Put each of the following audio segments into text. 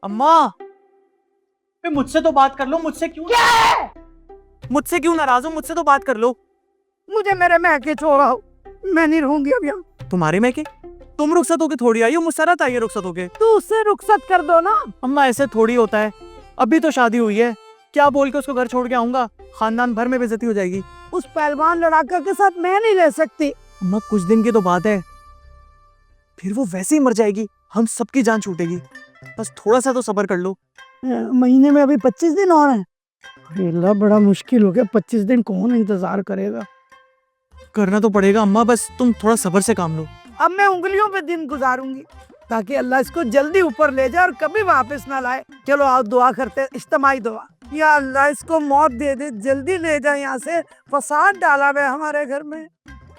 अम्मा, मुझसे तो बात कर लो। मुझसे क्यों मुझसे क्यों नाराज हो? मुझसे तो बात कर लो। मुझे मेरे मैके छोड़ाओ, मैं नहीं रहूंगी अब यहाँ। तुम्हारे में के? तुम रुखसत होके थोड़ी आई हो, मुसरत आई है रुखसत होके। तू उससे रुखसत कर दो ना। अम्मा ऐसे थोड़ी होता है, अभी तो शादी हुई है। क्या बोल के उसको घर छोड़ के आऊंगा? खानदान भर में बेइज्जती हो जाएगी। उस पहलवान लड़ाका के साथ मैं नहीं रह सकती। अम्मा कुछ दिन की तो बात है, फिर वो वैसे ही मर जाएगी, हम सबकी जान छूटेगी। बस थोड़ा सा तो सब्र कर लो। महीने में अभी 25 दिन और हैं। अरे अल्लाह, बड़ा मुश्किल हो गया। 25 दिन कौन इंतजार करेगा? करना तो पड़ेगा अम्मा, बस तुम थोड़ा सब्र से काम लो। अब मैं उंगलियों पे दिन गुजारूंगी ताकि अल्लाह इसको जल्दी ऊपर ले जाए और कभी वापस ना लाए। चलो आओ दुआ करते हैं, इज्तिमाई दुआ। या अल्लाह इसको मौत दे दे, जल्दी ले जाए यहाँ से। फसाद डाला है हमारे घर में।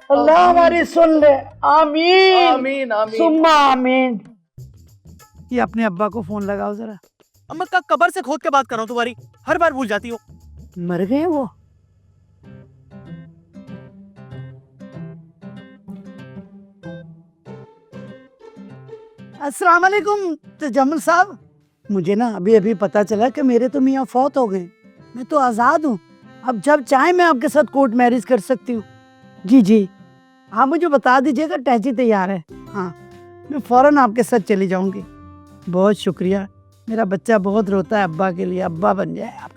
अल्लाह हमारी सुन ले। आमीन आमीन आमीन। सुम्मा आमीन। ये अपने अब्बा को फोन लगाओ जरा। अम्मा का कब्र से खोद के बात कर रहा हूँ, तुम्हारी हर बार भूल जाती हो। मर गए वो? अस्सलाम वालेकुम तजम्मुल साहब। मुझे ना अभी अभी पता चला कि मेरे तो मियाँ फौत हो गए। मैं तो आज़ाद हूँ, अब जब चाहे मैं आपके साथ कोर्ट मैरिज कर सकती हूँ। जी जी, हाँ मुझे बता दीजिएगा, टैची तैयार है। हाँ मैं फ़ौरन आपके साथ चली जाऊँगी। बहुत शुक्रिया, मेरा बच्चा बहुत रोता है अब्बा के लिए। अब्बा बन जाए आप।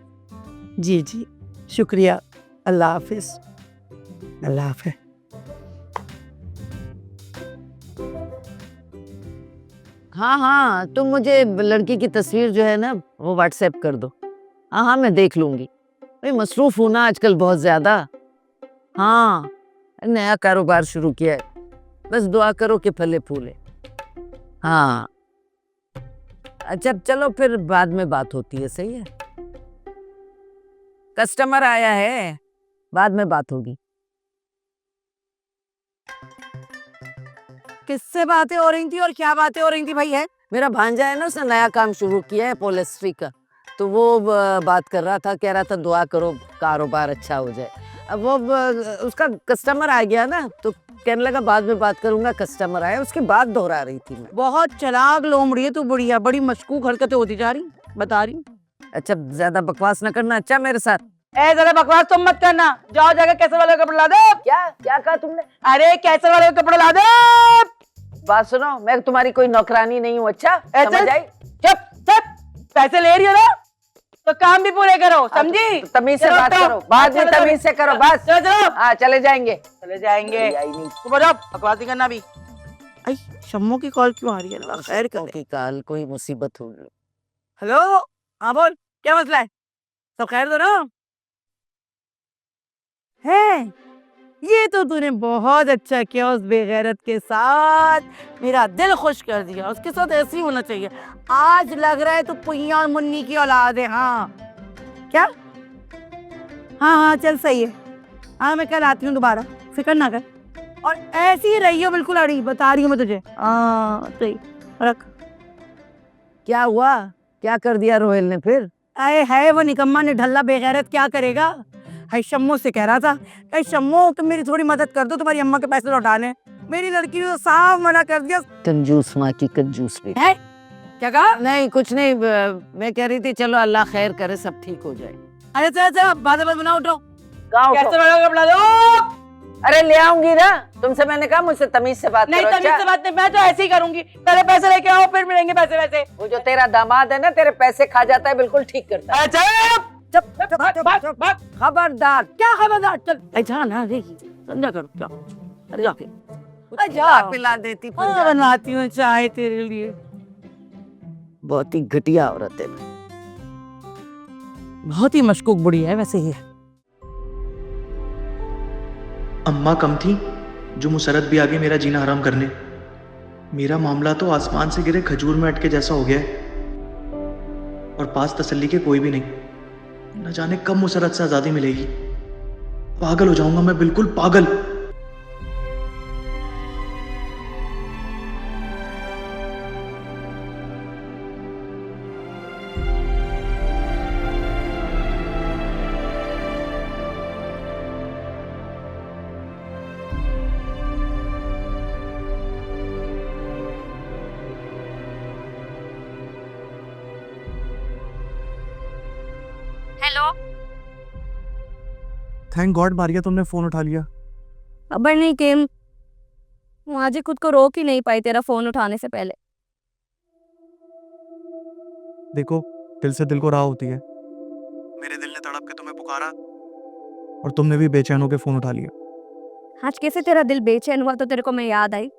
जी जी शुक्रिया। अल्लाह हाफिज़। अल्लाह हाफिज़। हाँ हाँ, तुम मुझे लड़की की तस्वीर जो है ना वो व्हाट्सएप कर दो। हाँ हाँ मैं देख लूंगी। भाई मसरूफ हूं ना आजकल बहुत ज्यादा। हाँ नया कारोबार शुरू किया है, बस दुआ करो कि फले फूले। हाँ अच्छा चलो फिर बाद में बात होती है, सही है। कस्टमर आया है, बाद में बात होगी। किससे बातें हो रही थी और क्या बातें हो रही थी भाई? है मेरा भांजा है ना, उसने नया काम शुरू किया है पॉलिस्ट्री का, तो वो बात कर रहा था, कह रहा था दुआ करो कारोबार अच्छा हो जाए। अब वो उसका कस्टमर आ गया ना, तो कहने लगा बाद में बात करूंगा, कस्टमर आया, उसकी बात दोहरा रही थी मैं। बहुत चलाक लोमड़ी है तू, बढ़िया बड़ी मशकूक हरकतें होती जा रही, बता रही। अच्छा ज्यादा बकवास न करना अच्छा मेरे साथ। ज्यादा बकवास तुम मत करना। जाओ जाकर कैसर वाले का कपड़ा ला दो। क्या क्या कहा तुमने? अरे कैसर वाले का कपड़ा ला दो। बात सुनो, मैं तुम्हारी कोई नौकरानी नहीं हूँ, अच्छा समझ आई? चुप चुप, पैसे ले रही हो ना तो काम भी पूरे करो, समझी? तमीज से बात करो, बाद में तमीज से करो बस। चलो चलो, हाँ चले जाएंगे। चले जाएंगे। आई नहीं बकवास नहीं करना भी। आई शम्मो की कॉल क्यों आ रही है? खैर करे। की काल कोई मुसीबत होगी। हेलो, हाँ बोल, क्या मसला है? सब खैर दो ना? है ये तो तूने बहुत अच्छा किया, उस बेगैरत के साथ मेरा दिल खुश कर दिया। उसके साथ ऐसे ही होना चाहिए। आज लग रहा है तू पुइया और मुन्नी की औलाद है। हाँ क्या? हाँ हाँ चल सही है। हाँ मैं कल आती हूँ दोबारा, फिक्र ना कर। और ऐसी ही रही हो बिल्कुल अड़ी, बता रही हूँ मैं तुझे। हाँ सही रख। क्या हुआ? क्या कर दिया रोहेल ने फिर? अरे है वो निकम्मा ने ढल्ला बेगैरत, क्या करेगा? है शम्मो से कह रहा था, अरे शम्मो तुम मेरी थोड़ी मदद कर दो, तुम्हारी अम्मा के पैसे लौटाने। मेरी लड़की ने साफ मना कर दिया। कंजूस माँ की कंजूस बेटी। है क्या कहा? नहीं कुछ नहीं, मैं कह रही थी चलो अल्लाह खैर करे, सब ठीक हो जाए। अरे चल चल बात बनाओ, उठो। कहाँ उठो? कैसे वाला कपड़ा दो। अरे ले आऊंगी ना, तुमसे मैंने कहा मुझसे तमीज से बात नहीं करो। तमीज से बात नहीं, मैं तो ऐसे ही करूंगी। पहले पैसे लेके आओ, फिर मिलेंगे पैसे वैसे। वो जो तेरा दामाद है ना, तेरे पैसे खा जाता है, बिल्कुल ठीक करता है। खबरदार। क्या खबरदार? चल ऐसा ना देखी, समझा करो क्या। अरे जाके जा पिला देती। बनाती हूँ चाय तेरे लिए। बहुत ही घटिया औरत है। बहुत ही मशकूक बुढ़ी है वैसे ही। अम्मा कम थी जो मुसरत भी आ गई मेरा जीना हराम करने। मेरा मामला तो आसमान से गिरे खजूर में अटके जैसा हो गया है और पास तसल्ली के कोई भी नहीं। न जाने कब मुसरत से आज़ादी मिलेगी। पागल हो जाऊंगा मैं, बिल्कुल पागल। थैंक गॉड मारिया तुमने फोन उठा लिया। खबर नहीं किम, वो आज ही खुद को रोक ही नहीं पाई तेरा फोन उठाने से पहले। देखो दिल से दिल को राह होती है। मेरे दिल ने तड़प के तुम्हें पुकारा और तुमने भी बेचैन होकर फोन उठा लिया। आज कैसे तेरा दिल बेचैन हुआ तो तेरे को मैं याद आई,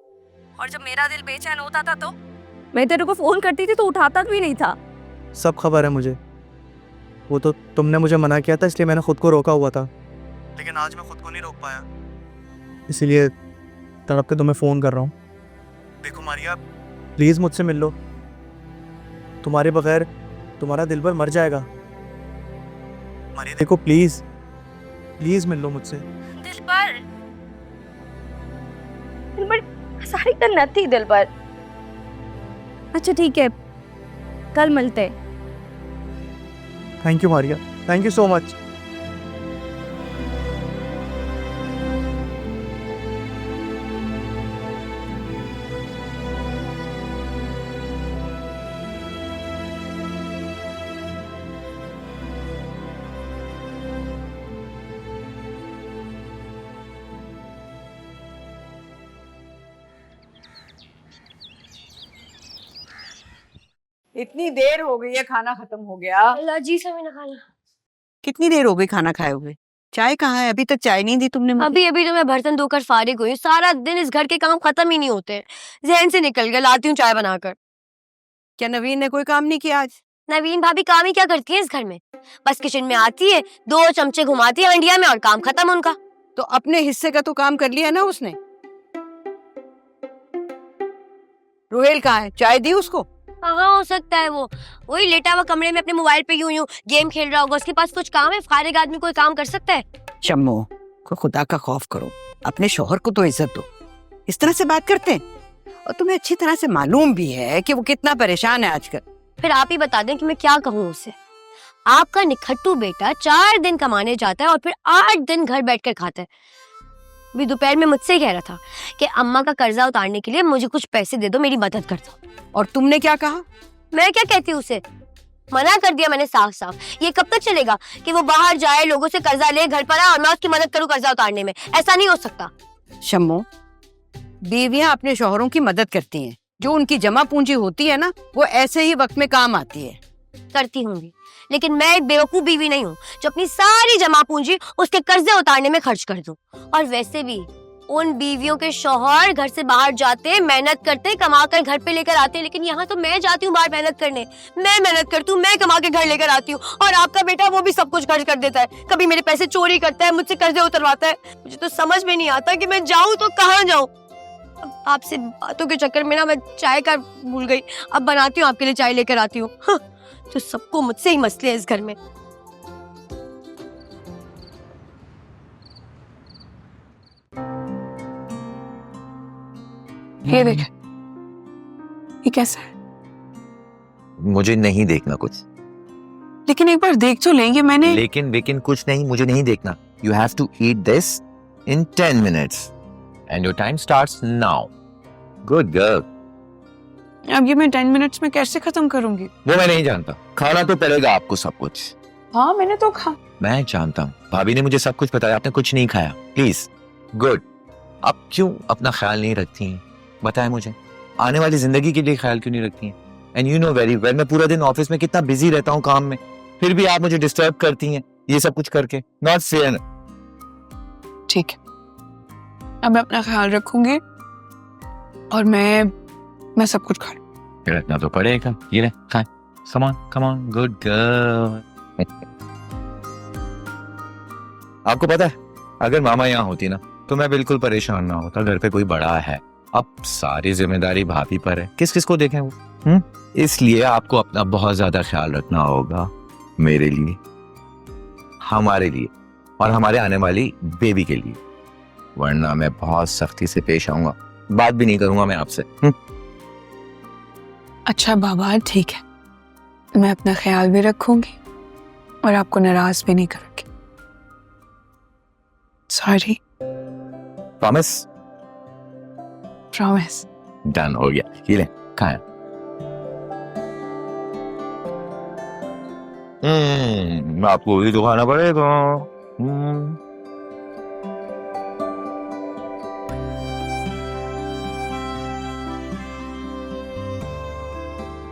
और जब मेरा दिल बेचैन होता था तो मैं तेरे को फोन करती थी तो उठाता भी नहीं था। सब खबर है मुझे, वो तो तुमने मुझे मना किया था इसलिए मैंने खुद को रोका हुआ था, लेकिन आज मैं खुद को नहीं रोक पाया, इसीलिए तड़प के तुम्हें फ़ोन कर रहा हूँ। देखो मारिया प्लीज़ मुझसे मिल लो, तुम्हारे बगैर तुम्हारा दिल भर मर जाएगा। मारिया देखो प्लीज़ प्लीज़ मिल लो मुझसे। दिल पर सारी तो नथी दिल पर। अच्छा ठीक है, कल मिलते हैं। Thank you Maria, thank you so much. इतनी देर हो गई है, खाना खत्म हो गया। जी समीना खाना। कितनी देर हो गई खाना खाए हुए? चाय कहाँ है? अभी तक चाय नहीं दी तुमने मुझे। अभी अभी तो मैं बर्तन धोकर फारिग हुई। सारा दिन इस घर के काम खत्म ही नहीं होते, जहन से निकल गया। लाती हूँ चाय बनाकर। क्या नवीन ने कोई काम नहीं किया आज? नवीन भाभी काम ही क्या करती है इस घर में? बस किचन में आती है, 2 चमचे घुमाती है अंडिया में और काम खत्म उनका। तो अपने हिस्से का तो काम कर लिया ना उसने। रोहेल कहाँ है? चाय दी उसको? कहाँ हो सकता है वो? वही लेटा हुआ कमरे में अपने मोबाइल पे यूं यूं गेम खेल रहा होगा। उसके पास कुछ काम है? फारिग आदमी कोई काम कर सकता है? शम्मो को खुदा का खौफ करो, अपने शोहर को तो इज्जत दो। इस तरह से बात करते हैं, और तुम्हें अच्छी तरह से मालूम भी है कि वो कितना परेशान है आजकल। फिर आप ही बता दें कि मैं क्या कहूँ उसे। आपका निखट्टू बेटा 4 दिन कमाने जाता है और फिर 8 दिन घर बैठकर खाता है। भी दोपहर में मुझसे ही कह रहा था कि अम्मा का कर्जा उतारने के लिए मुझे कुछ पैसे दे दो, मेरी मदद कर दो। और तुमने क्या कहा? मैं क्या कहती हूँ उसे? मना कर दिया मैंने साफ साफ। ये कब तक चलेगा कि वो बाहर जाए, लोगों से कर्जा ले, घर पर आए और मैं उसकी मदद करूँ कर्जा उतारने में? ऐसा नहीं हो सकता। शम्मो, बीवियां अपने शोहरों की मदद करती हैं। जो उनकी जमा पूंजी होती है ना, वो ऐसे ही वक्त में काम आती है। करती होंगी, लेकिन मैं एक बेवकूफ बीवी नहीं हूँ जो अपनी सारी जमा पूंजी उसके कर्जे उतारने में खर्च कर दूं। और वैसे भी उन बीवियों के शौहर घर से बाहर जाते, मेहनत करते, कमा कर घर पे लेकर आते, लेकिन यहाँ तो मैं जाती हूँ बाहर मेहनत करने। मैं मेहनत करती हूँ, मैं कमा के घर लेकर आती हूँ, और आपका बेटा वो भी सब कुछ खर्च कर देता है। कभी मेरे पैसे चोरी करता है, मुझसे कर्जे उतरवाता है। मुझे तो समझ में नहीं आता कि मैं जाऊँ तो कहाँ जाऊँ। आपसे बातों के चक्कर में ना मैं चाय का भूल गई। अब बनाती हूँ, आपके लिए चाय लेकर आती हूँ। हाँ, तो सबको मुझसे ही मसले हैं इस घर में। ये देख, ये कैसा है? मुझे नहीं देखना कुछ। लेकिन एक बार देख तो लेंगे। मैंने लेकिन कुछ नहीं, मुझे नहीं देखना। You have to eat this in 10 minutes and your time starts now. Good girl. अब ये मैं 10 मिनट्स में कैसे खत्म करूंगी? वो मैं नहीं जानता, खाना तो पड़ेगा आपको सब कुछ। हाँ मैंने तो खा। मैं जानता हूँ, भाभी ने मुझे सब कुछ बताया, आपने कुछ नहीं खाया। प्लीज। गुड। आप क्यों अपना ख्याल नहीं रखती हैं? बताएं मुझे, आने वाली जिंदगी के लिए ख्याल क्यों नहीं रखती हैं? And you know very well मैं पूरा दिन ऑफिस में कितना बिजी रहता हूँ काम में, फिर भी आप मुझे डिस्टर्ब करती हैं ये सब कुछ करके। Not fair. ठीक है, अब मैं अपना ख्याल रखूंगी और मैं सब कुछ खा लूं। रखना तो पड़ेगा। ये ले खाएं। Come on good girl. आपको पता है, अगर मामा यहाँ होती ना तो मैं बिल्कुल परेशान ना होता। घर पे कोई बड़ा है, अब सारी जिम्मेदारी भाभी पर है, किस किस को देखें वो। इसलिए आपको अपना बहुत ज्यादा ख्याल रखना होगा, मेरे लिए, हमारे लिए और हमारे आने वाली बेबी के लिए, वरना मैं बहुत सख्ती से पेश आऊंगा। बात भी नहीं करूंगा मैं आपसे। अच्छा बाबा ठीक है, मैं अपना ख्याल भी रखूंगी और आपको नाराज भी नहीं करूंगी। सॉरी। प्रॉमिस? प्रॉमिस। डन हो गया। ये ले खाएं। आपको भी तो खाना पड़ेगा।